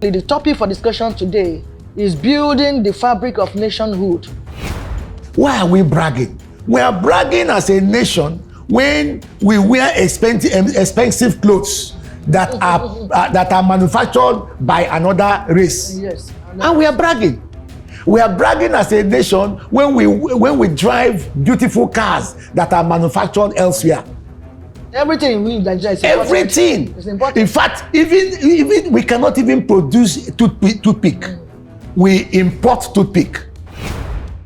The topic for discussion today is building the fabric of nationhood. Why are we bragging? We are bragging as a nation when we wear expensive clothes that are manufactured by another race. Yes. And we are bragging. We are bragging as a nation when we drive beautiful cars that are manufactured elsewhere. Everything we in Nigeria is important. Everything. It's important. In fact, even we cannot even produce toothpick. We import toothpick.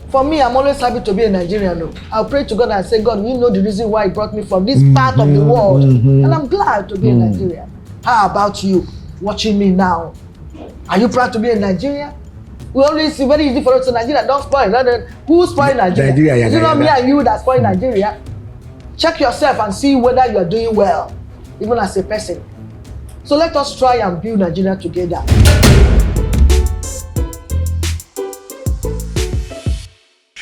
For me, I'm always happy to be a Nigerian. No? I'll pray to God and say, God, you know the reason why He brought me from this part of the world. And I'm glad to be a Nigerian. How about you, watching me now? Are you proud to be a Nigerian? We always see very easy for us to Nigeria. Don't spoil. Who spoil Nigeria? Is it not me and you that spoil Nigeria? Check yourself and see whether you are doing well, even as a person. So let us try and build Nigeria together.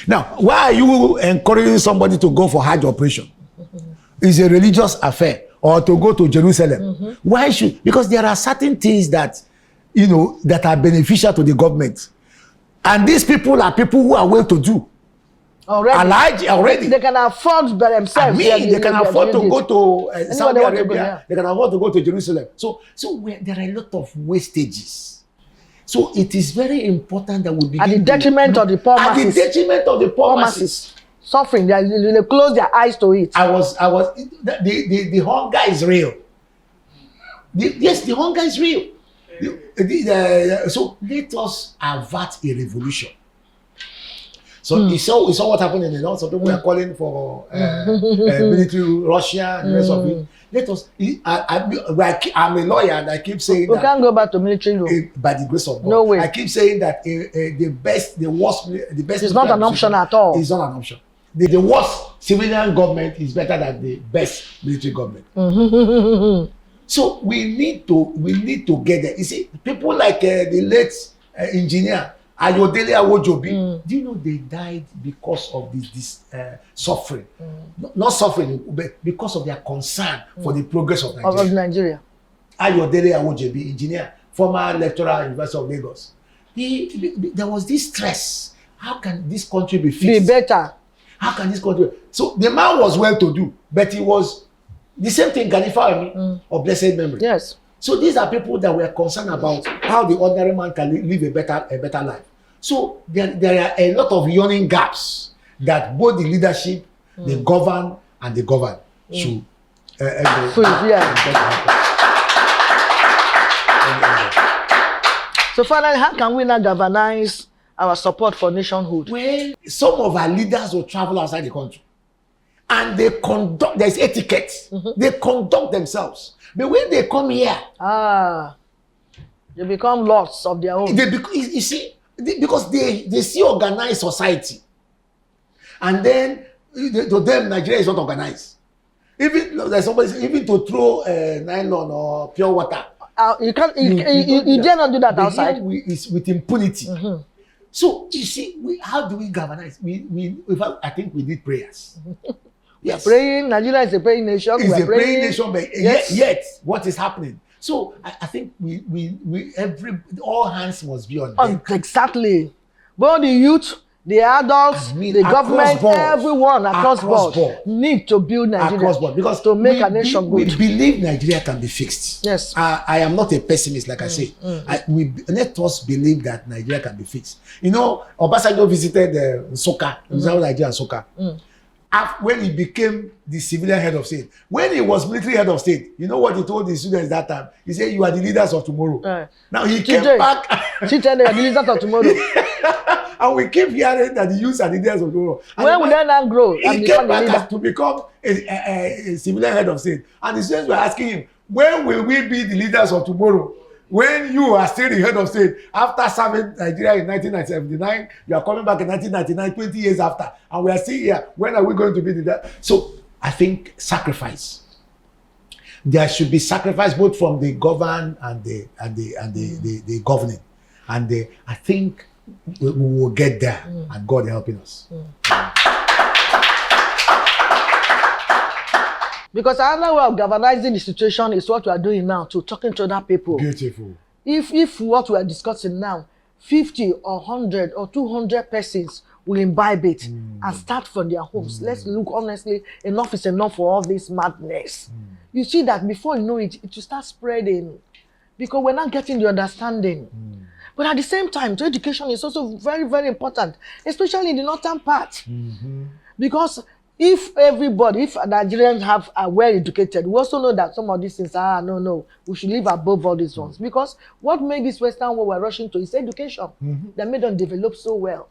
Now, why are you encouraging somebody to go for Hajj operation? It's a religious affair, or to go to Jerusalem. Why should? Because there are certain things that, that are beneficial to the government. And these people are people who are well-to-do. Already. They can afford by themselves. They can afford to go to Saudi Arabia. They can afford to go to Jerusalem. So there are a lot of wastages. So it is very important that we begin at the detriment of the poor masses. At the detriment of the poor masses. Suffering. They close their eyes to it. The hunger is real. Yes, the hunger is real. So let us avert a revolution. So you saw what happened in the north. So people were calling for military Russia and the rest of it. Let us. I'm a lawyer and I keep saying we can't go back to military rule. By the grace of God. No way. I keep saying that the best. It's not an option at all. It's not an option. The worst civilian government is better than the best military government. So we need to get there. You see, people like the late engineer Ayodele Awojobi, do you know they died because of this suffering? Not suffering, but because of their concern for the progress of Nigeria. Of Nigeria. Ayodele Awojobi, engineer, former lecturer at University of Lagos. There was this stress. How can this country be fixed? Be better. How can this country? So the man was well-to-do, but he was the same thing, Ganifa of blessed memory. Yes. So these are people that were concerned about how the ordinary man can live a better life. So there are a lot of yawning gaps that both the leadership, the governed, and the governed should. So finally, how can we now galvanize our support for nationhood? Well, some of our leaders will travel outside the country. And they conduct, there's etiquette. They conduct themselves. But when they come here, they become lords of their own. You see, because they see organized society. And then, to them, Nigeria is not organized. Even to throw nylon or pure water. You dare not do that outside. It's with impunity. So, you see, how do we galvanize? I think we need prayers. Yes. Praying. Nigeria is a praying nation. It's a praying nation, but yet, what is happening? So I think all hands must be on deck. Exactly. Both the youth, the adults, the government, everyone across board need to build Nigeria because to make a nation good. We believe Nigeria can be fixed. Yes. I am not a pessimist, like I say. Let us believe that Nigeria can be fixed. Obasanjo visited Nsukka, Nigeria and Nsukka. When he became the civilian head of state. When he was military head of state, you know what he told the students that time? He said, you are the leaders of tomorrow. Now he came back. She said they are the leaders of tomorrow. And we keep hearing that the youth are the leaders of tomorrow. When will they now grow? He came back to become a civilian head of state. And the students were asking him, when will we be the leaders of tomorrow? When you are still the head of state, after serving Nigeria in 1979, you are coming back in 1999, 20 years after, and we are still here. When are we going to be the? So I think sacrifice. There should be sacrifice both from the governed and the governing, and I think we will get there, and God helping us. Because another way of galvanizing the situation is what we are doing now, to talking to other people. Beautiful. if what we are discussing now, 50 or 100 or 200 persons will imbibe it and start from their homes. Let's look honestly, enough is enough for all this madness. You see that before you know it, it will start spreading because we're not getting the understanding. But at the same time, education is also very, very important, especially in the northern part. Because if Nigerians are well educated, we also know that some of these things no, we should live above all these ones. Because what made this Western world we're rushing to is education. That made them develop so well.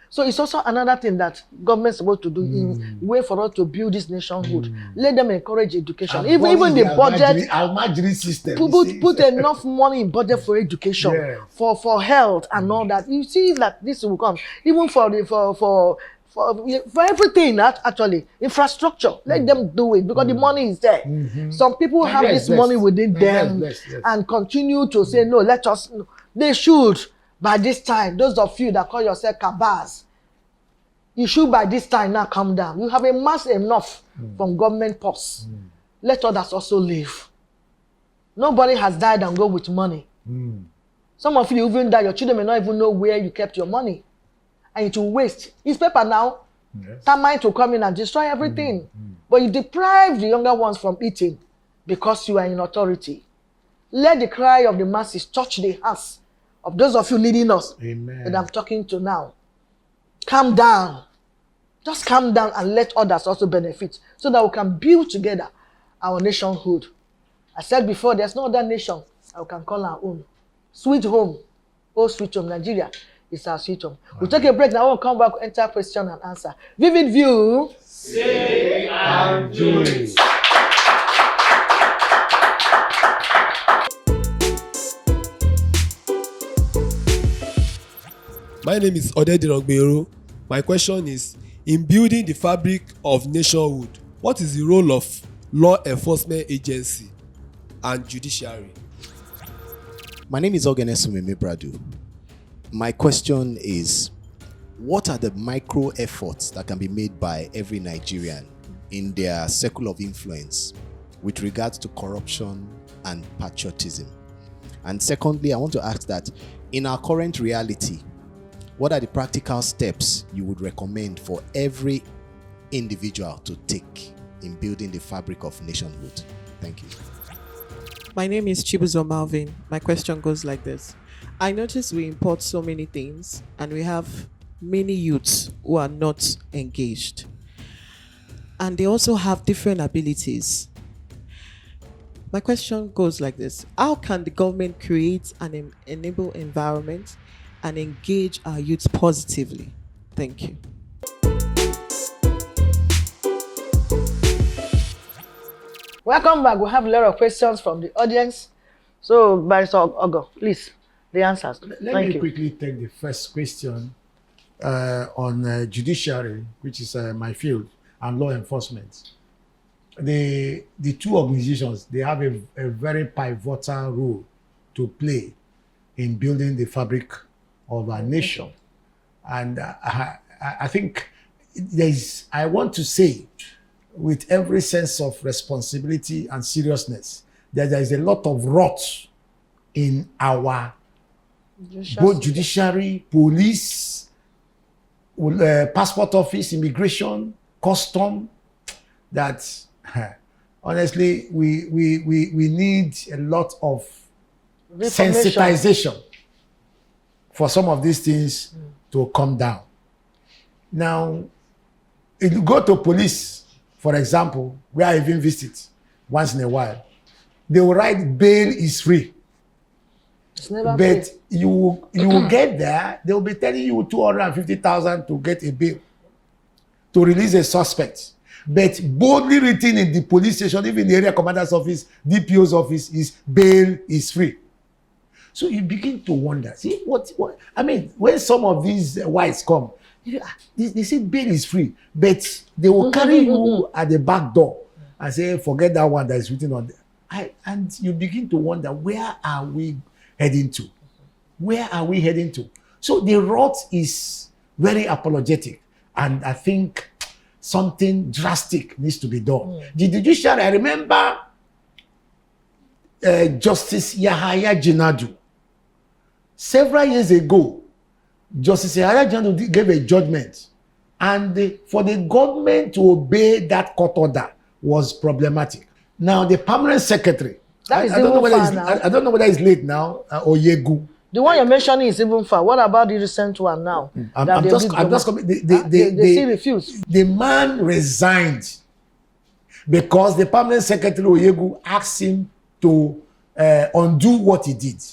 So it's also another thing that government's supposed to do in way for us to build this nationhood. Let them encourage education. Even the budget, Almajiri system. Put enough money in budget for education, for health and all that. You see that this will come. Even for everything, actually, infrastructure, let them do it because the money is there. Some people have this money within them and continue to say, no, they should. By this time, those of you that call yourself cabals, you should by this time now come down. You have a mass enough from government purse. Let others also live. Nobody has died and go with money. Some of you even die, your children may not even know where you kept your money. And it will waste. It's paper now. Termite will come in and destroy everything. But you deprive the younger ones from eating because you are in authority. Let the cry of the masses touch the hearts of those of you leading us that I'm talking to now. Calm down. Just calm down and let others also benefit so that we can build together our nationhood. I said before, there's no other nation that we can call our own. Sweet home. Oh, sweet home. Nigeria is our sweet home. We'll take a break now. We'll come back, enter question and answer. VividView. Say and do it. My name is Odedirangbero. My question is, in building the fabric of nationhood, what is the role of law enforcement agency and judiciary? My name is Ogenesumeme Bradu. My question is, what are the micro efforts that can be made by every Nigerian in their circle of influence with regards to corruption and patriotism? And secondly, I want to ask that in our current reality, what are the practical steps you would recommend for every individual to take in building the fabric of nationhood? Thank you. My name is Chibuzo Malvin. My question goes like this. I notice we import so many things and we have many youths who are not engaged. And they also have different abilities. My question goes like this. How can the government create an enable environment and engage our youth positively? Thank you. Welcome back. We have a lot of questions from the audience. So, Barrister Ogo, please, the answers. Let me quickly take the first question on judiciary, which is my field, and law enforcement. The two organizations, they have a very pivotal role to play in building the fabric of our nation. And I think I want to say, with every sense of responsibility and seriousness, that there is a lot of rot in our both judiciary, police, passport office, immigration, custom, that honestly we need a lot of sensitization for some of these things to come down. Now, if you go to police, for example, where I even visit once in a while, they will write bail is free. It's never but free. you will get there, they will be telling you 250,000 to get a bail, to release a suspect. But boldly written in the police station, even the area commander's office, DPO's office, is bail is free. So you begin to wonder, see, what I mean, when some of these whites come, they say bail is free, but they will carry you at the back door and say, forget that one that is written on there. And you begin to wonder, where are we heading to? Where are we heading to? So the rot is very apologetic, and I think something drastic needs to be done. The judiciary, I remember Justice Yahaya Jinadu several years ago, Justice Ehiliz gave a judgment, and for the government to obey that court order was problematic. Now, the permanent secretary, I don't know whether it's late now, or Yegu. The one you're mentioning is even far. What about the recent one now? I'm just coming. They still refuse. The man resigned because the permanent secretary Oyegu asked him to undo what he did.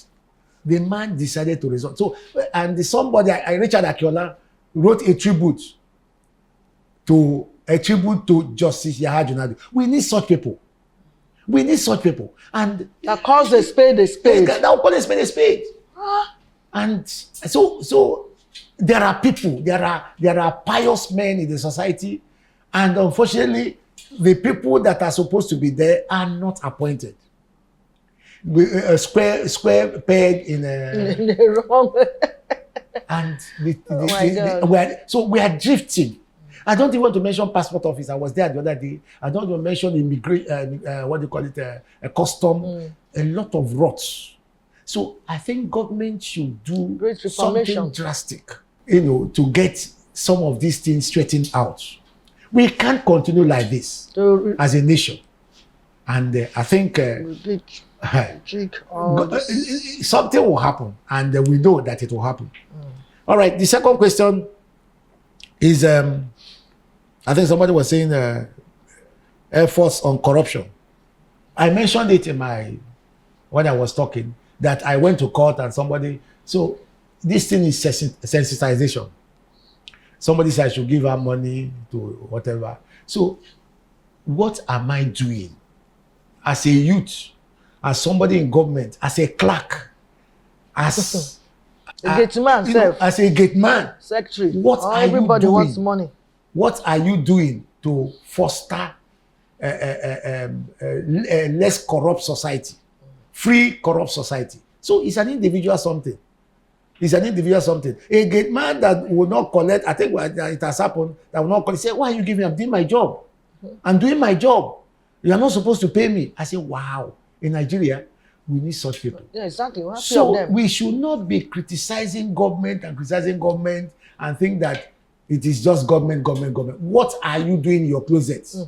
The man decided to resign. So, and somebody, Richard Akiola, wrote a tribute to Justice Ehiliz. We need such people. We need such people. And that calls a spade a spade. That will call a spade a spade. And so there are people, there are pious men in the society, and unfortunately, the people that are supposed to be there are not appointed. A square peg in the wrong. And we are drifting. I don't even want to mention passport office. I was there the other day. I don't want to mention immigration. What do you call it? A custom. A lot of rots. So I think government should do something drastic, to get some of these things straightened out. We can't continue like this as a nation. And I think something will happen, and we know that it will happen. All right. The second question is, I think somebody was saying efforts on corruption. I mentioned it when I was talking, that I went to court and so this thing is sensitization. Somebody said I should give her money to whatever. So what am I doing as a youth, as somebody in government, as a clerk, as a gate man, as a gate man, secretary? Everybody wants money. What are you doing to foster a less corrupt society? Free corrupt society. So it's an individual something. It's an individual something. A gate man that will not collect, I think it has happened, that will not collect, say, why are you giving me? I'm doing my job. I'm doing my job. You are not supposed to pay me. I say, wow. In Nigeria, we need such people. Yeah, exactly. So we should not be criticizing government and think that it is just government. What are you doing in your closets?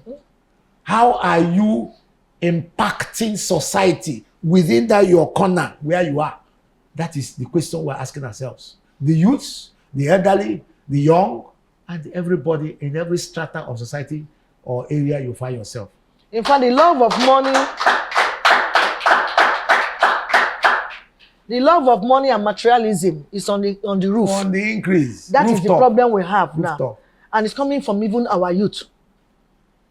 How are you impacting society within that your corner where you are? That is the question we're asking ourselves. The youths, the elderly, the young, and everybody in every strata of society or area you find yourself. In fact, the love of money and materialism is on the roof. On the increase. That is the problem we have now. And it's coming from even our youth.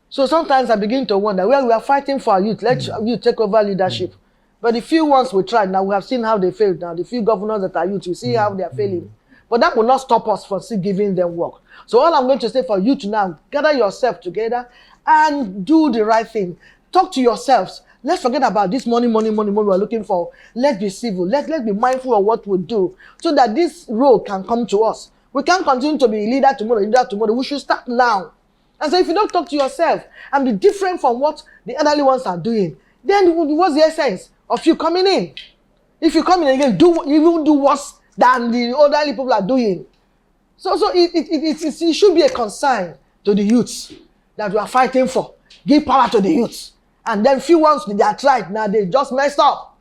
So sometimes I begin to wonder, we are fighting for our youth. Let youth take over leadership. But the few ones we tried, now we have seen how they failed. Now the few governors that are youth, you see how they are failing. But that will not stop us from still giving them work. So all I'm going to say for you to now, gather yourself together and do the right thing. Talk to yourselves. Let's forget about this money we're looking for. Let's be civil. Let's be mindful of what we do so that this role can come to us. We can't continue to be leader tomorrow. We should start now. And so if you don't talk to yourself and be different from what the elderly ones are doing, then what's the essence of you coming in? If you come in again, you will do worse than the elderly people are doing. So it should be a concern to the youths that we are fighting for. Give power to the youths. And then few ones they are tried, now they just messed up.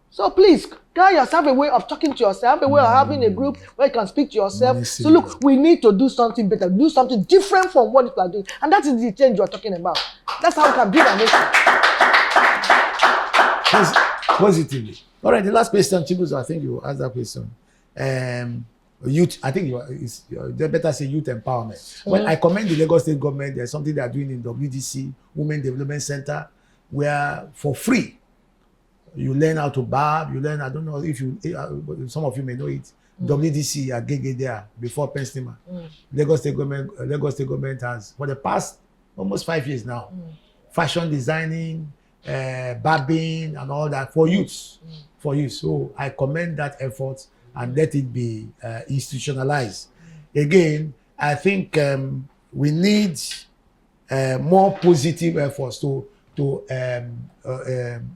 So please, carry yourself a way of talking to yourself, a way of having a group where you can speak to yourself. So look, we need to do something better, do something different from what people are doing. And that is the change you are talking about. That's how we can build a nation. Positively. All right, the last question, Chibuzo, I think you asked that question. Youth, I think they better say youth empowerment. Well, I commend the Lagos State government. There's something they are doing in WDC, Women Development Center, where for free, you learn how to barb, you learn, I don't know if some of you may know it, WDC Agege there before Penstima. Lagos State government has, for the past almost 5 years now, fashion designing, barbing and all that for youths. For youth. So I commend that effort and let it be institutionalized. Again, I think we need more positive efforts to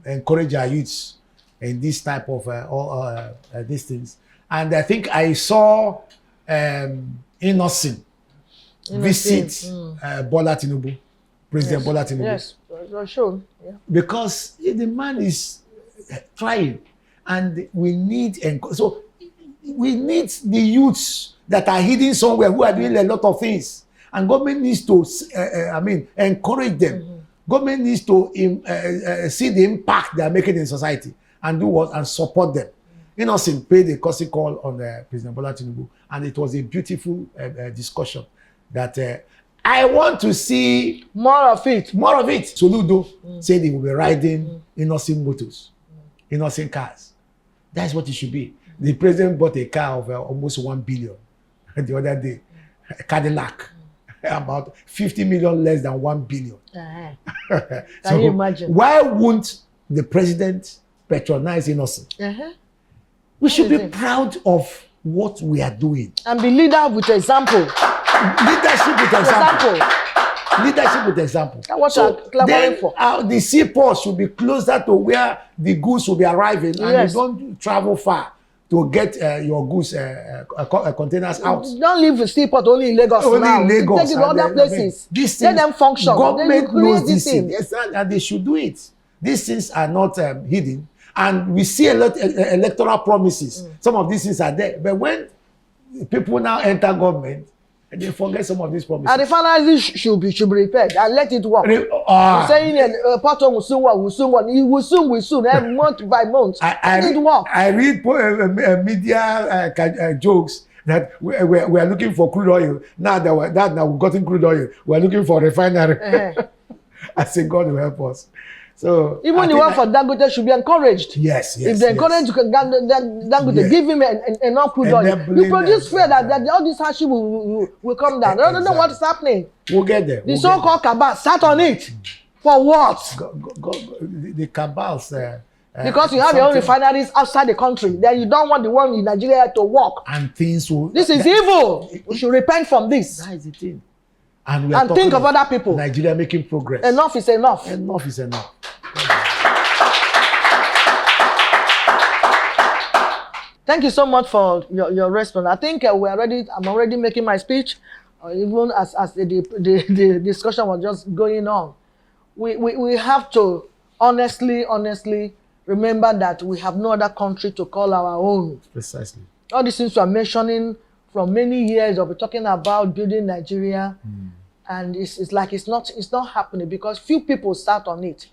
encourage our youths in this type of these things. And I think I saw Innocent visit Bola Tinubu, President Bola Tinubu. Yes, for sure. Yeah. Because the man is trying, and we need the youths that are hidden somewhere who are doing a lot of things, and government needs to encourage them. Government needs to see the impact they are making in society and do what and support them. Innocent paid a courtesy call on President Bola Tinubu, and it was a beautiful discussion that I want to see more of it. Soludo said he will be riding Innocent motors, Innocent cars. That's what it should be. The president bought a car of almost 1 billion the other day, a Cadillac, about 50 million less than 1 billion. Can So you imagine? why won't the president patronize Innocent? We should be proud of what we are doing. And be leader with example. Leadership with example. Leadership with example. That's what I'm clamoring for. The seaport should be closer to where the goods will be arriving, and Yes. you don't travel far to get your goods containers out. Don't leave the seaport only in Lagos Only now. in Lagos. Take it to other places. These Let things, them function. Government Then you create knows these this things. thing. Yes, and they should do it. These things are not hidden, and we see a lot electoral promises. Some of these things are there, but when people now enter government, they forget some of these promises. And the finally should be repaired and let it work. Saying Porto will soon work, it will soon, every month by month. Let it work. I read media jokes that we are looking for crude oil. Now we've gotten crude oil, we are looking for refinery. I say God will help us. So even the one for Dangote should be encouraged. Yes. If they encourage Dangote, Yes. give him enough crude oil. You produce fear that all this hardship will come down. I don't know what is happening. We'll get there. The so-called cabal sat on it. For what? The cabals. Because you have your own refineries outside the country. Then you don't want the one in Nigeria to work. And things will. This is evil. We should repent from this. That is the thing. And we are And think of other people. Nigeria making progress. Enough is enough. Enough is enough. Thank you so much for your response. I think I'm already making my speech, even as the discussion was just going on. We have to honestly remember that we have no other country to call our own. Precisely. All these things we are mentioning from many years of talking about building Nigeria, and it's like it's not happening because few people start on it.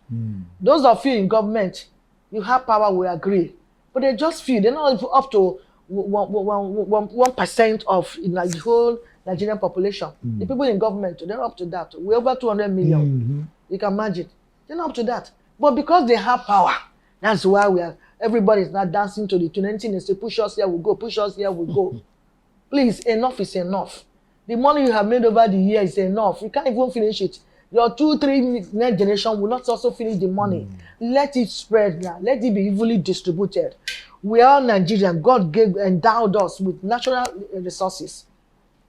Those of you in government, you have power, we agree, but they're just few. They're not up to 1% of the whole Nigerian population. The people in government, they're up to that. We're over 200 million. You can imagine. They're not up to that. But because they have power, that's why everybody is not dancing to the tune. Anything they say, push us here, we go, push us here, we go. Please, enough is enough. The money you have made over the years is enough. You can't even finish it. Your 2-3 next generation will not also finish the money. Let it spread now. Let it be evenly distributed. We are Nigerian. God endowed us with natural resources.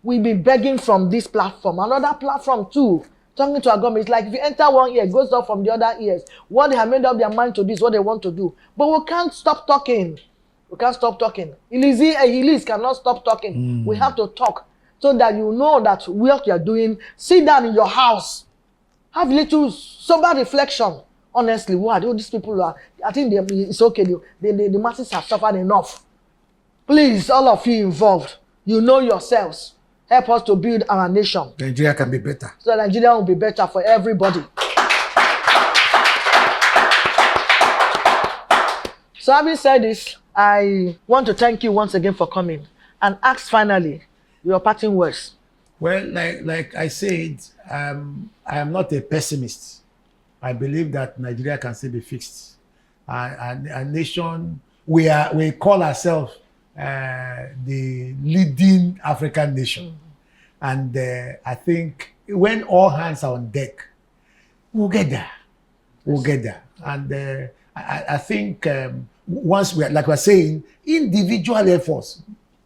We've been begging from this platform. Another platform too. Talking to our government. It's like if you enter one ear, it goes off from the other ears. What they have made up their mind to do is what they want to do. But we can't stop talking. We can't stop talking. Ehiliz cannot stop talking. We have to talk so that you know that what you are doing. Sit down in your house. Have a little sober reflection. Honestly, what these people are, I think it's okay. The masses have suffered enough. Please, all of you involved, you know yourselves. Help us to build our nation. Nigeria can be better. So Nigeria will be better for everybody. So having said this, I want to thank you once again for coming and ask finally your parting words. Well, like I said, I am not a pessimist. I believe that Nigeria can still be fixed. A nation, we call ourselves the leading African nation. And I think when all hands are on deck, we'll get there. We'll get there. And I think once like we're saying, individual efforts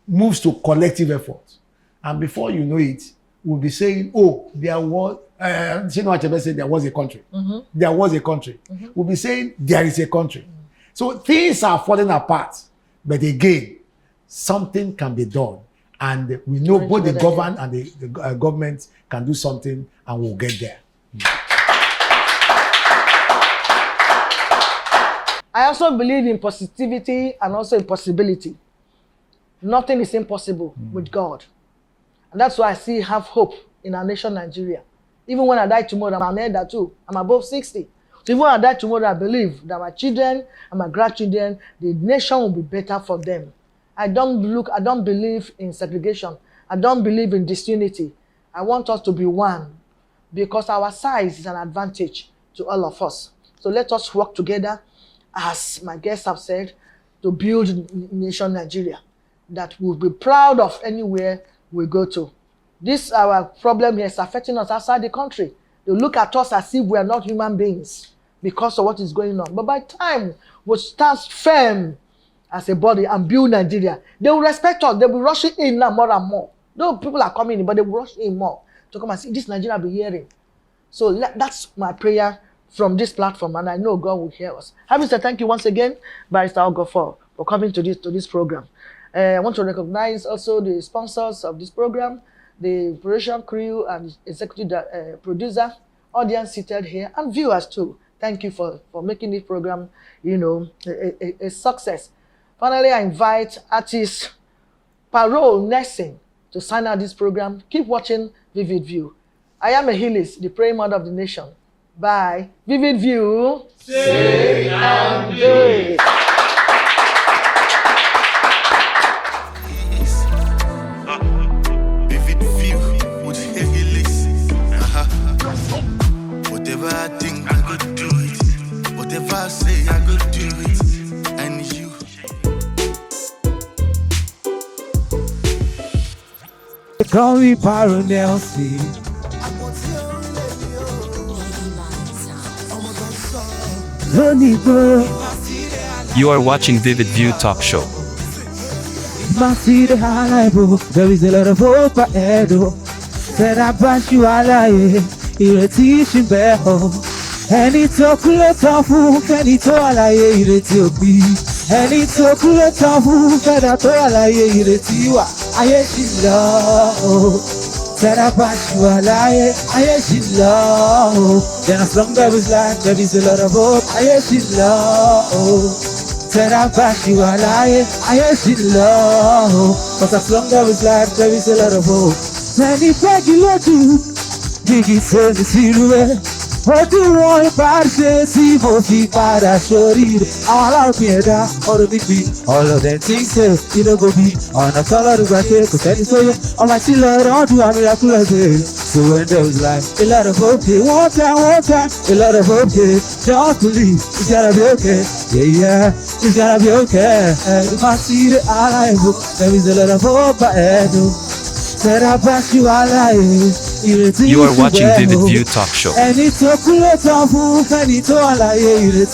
moves to collective efforts. And before you know it, we'll be saying, oh, there was, Chinua Achebe said there was a country. There was a country. We'll be saying there is a country. So things are falling apart. But again, something can be done. And we know both the government and the government can do something, and we'll get there. I also believe in positivity and also in possibility. Nothing is impossible with God. And that's why I still have hope in our nation, Nigeria. Even when I die tomorrow, I'm an elder too. I'm above 60. So even when I die tomorrow, I believe that my children and my grandchildren, the nation will be better for them. I don't believe in segregation. I don't believe in disunity. I want us to be one because our size is an advantage to all of us. So let us work together, as my guests have said, to build nation Nigeria that we'll be proud of anywhere we go to. This our problem here is affecting us outside the country. They look at us as if we are not human beings because of what is going on. But by the time we stand firm as a body and build Nigeria, they will respect us. They will rush in now more and more. Though people are coming in, but they will rush in more to come and see this Nigeria be hearing. So that's my prayer from this platform, and I know God will hear us. Having said thank you once again, Barrister Ogo, for coming to this program. I want to recognize also the sponsors of this program, the production crew and executive producer, audience seated here, and viewers too. Thank you for making this program, a success. Finally, I invite artist Parole Nelson to sign out this program. Keep watching VividView. I am Ehiliz, the praying mother of the nation. Bye. VividView. Say and do it. VividView with Ehiliz. Whatever I think, I could do it. Whatever I say, I could do it. And you. They call me Parole Nelson. You are watching VividView Talk Show. There is a lot of hope ahead. Said I bash you alaye, ireti beho. Any tokulo tofu, any to alaye ireti obi. Any tokulo tofu, feda to alaye ireti wa. Aye she love. Said I bash you alaye, aye she love. Then as long there is life, there is a lot of hope. Aye she love. Said I bash you alaye, aye she love. Cause as long there is life, there is a lot of hope. Many beg you lot to Biggie say the silhouette. What do you want about to see for feet by that shorty? All out here, all the big beat, all of them things say, you know, go be on a color of my face, cause any so on my chiller, don't do a miraculous day. So when there was like a lot of hope, one time, a lot of hope, don't believe, it's gotta be okay, yeah, it's gotta be okay. If I see the eye, there is a lot of hope ahead. Said I pass you alive. You are watching VividView Talk Show. And it's so cool and it's all I hear you.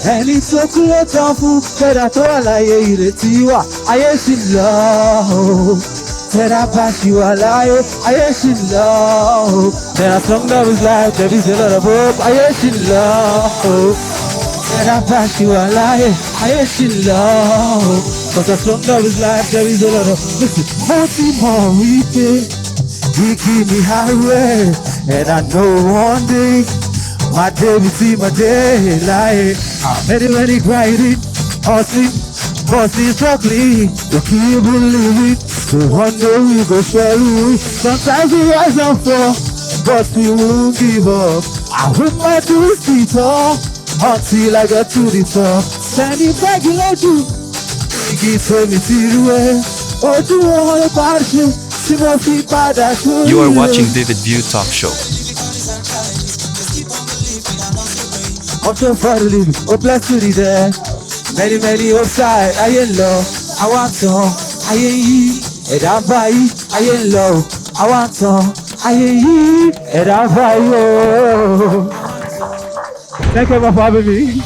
And it's so cool said I told I hear you. I hear she love. Said I pass you alive. I hear she love. Then I sung that was life. There is a lot of hope. I hear she love. Said I pass you alive. I hear she love. Cause as long as is life, there is a lot of listen, mercy more weekend. He keep me highway. And I know one day my day will see my daylight. Many grinding, hustling, struggling. To keep believing. So one day we go through. Sometimes we rise and fall, but we won't give up. I whip my 2 feet up until I get to the top. Standing back, you know you. You are watching VividView Talk Show. Many outside, I ain't low. I want some, I ain't ye, and I buy, I ain't low. I want some, I ain't ye, and I buy. Thank you for having me.